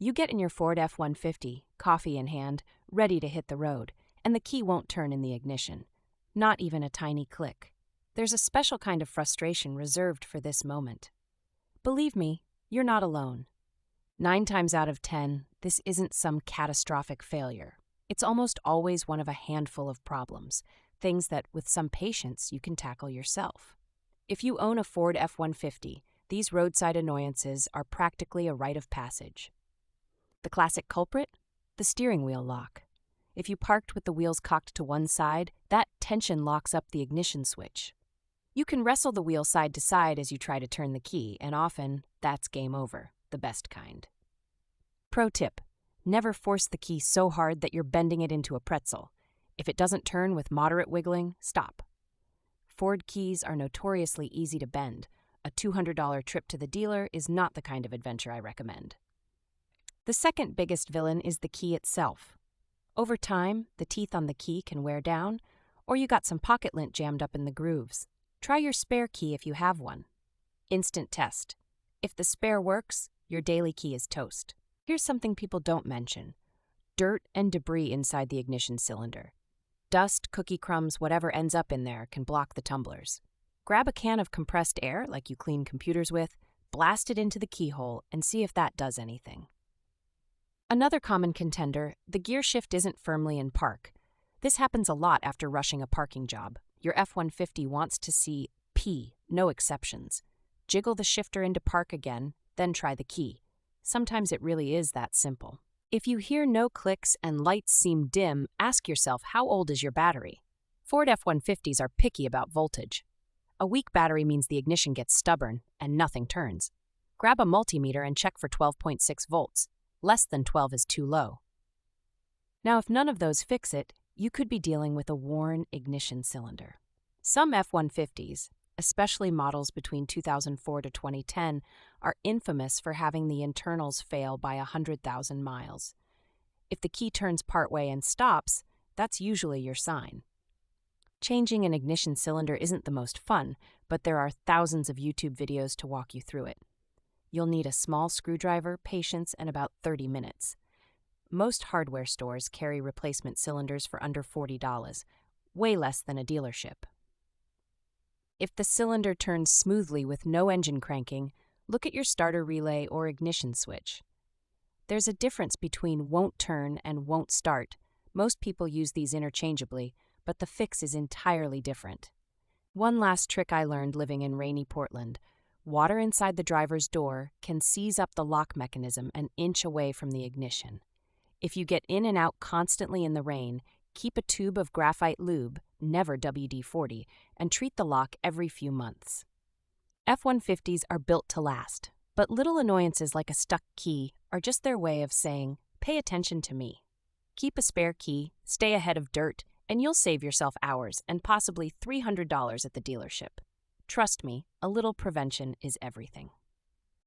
You get in your Ford F-150, coffee in hand, ready to hit the road, and the key won't turn in the ignition. Not even a tiny click. There's a special kind of frustration reserved for this moment. Believe me, you're not alone. 9 times out of 10, this isn't some catastrophic failure. It's almost always one of a handful of problems, things that, with some patience, you can tackle yourself. If you own a Ford F-150, these roadside annoyances are practically a rite of passage. The classic culprit? The steering wheel lock. If you parked with the wheels cocked to one side, that tension locks up the ignition switch. You can wrestle the wheel side to side as you try to turn the key, and often, that's game over, the best kind. Pro tip: never force the key so hard that you're bending it into a pretzel. If it doesn't turn with moderate wiggling, stop. Ford keys are notoriously easy to bend. A $200 trip to the dealer is not the kind of adventure I recommend. The second biggest villain is the key itself. Over time, the teeth on the key can wear down, or you got some pocket lint jammed up in the grooves. Try your spare key if you have one. Instant test. If the spare works, your daily key is toast. Here's something people don't mention: dirt and debris inside the ignition cylinder. Dust, cookie crumbs, whatever ends up in there can block the tumblers. Grab a can of compressed air, like you clean computers with, blast it into the keyhole, and see if that does anything. Another common contender: the gear shift isn't firmly in park. This happens a lot after rushing a parking job. Your F-150 wants to see P, no exceptions. Jiggle the shifter into park again, then try the key. Sometimes it really is that simple. If you hear no clicks and lights seem dim, ask yourself, how old is your battery? Ford F-150s are picky about voltage. A weak battery means the ignition gets stubborn and nothing turns. Grab a multimeter and check for 12.6 volts. Less than 12 is too low. Now, if none of those fix it, you could be dealing with a worn ignition cylinder. Some F-150s, especially models between 2004 to 2010, are infamous for having the internals fail by 100,000 miles. If the key turns partway and stops, that's usually your sign. Changing an ignition cylinder isn't the most fun, but there are thousands of YouTube videos to walk you through it. You'll need a small screwdriver, patience, and about 30 minutes. Most hardware stores carry replacement cylinders for under $40, way less than a dealership. If the cylinder turns smoothly with no engine cranking, look at your starter relay or ignition switch. There's a difference between won't turn and won't start. Most people use these interchangeably, but the fix is entirely different. One last trick I learned living in rainy Portland: water inside the driver's door can seize up the lock mechanism an inch away from the ignition. If you get in and out constantly in the rain, keep a tube of graphite lube, never WD-40, and treat the lock every few months. F-150s are built to last, but little annoyances like a stuck key are just their way of saying, pay attention to me. Keep a spare key, stay ahead of dirt, and you'll save yourself hours and possibly $300 at the dealership. Trust me, a little prevention is everything.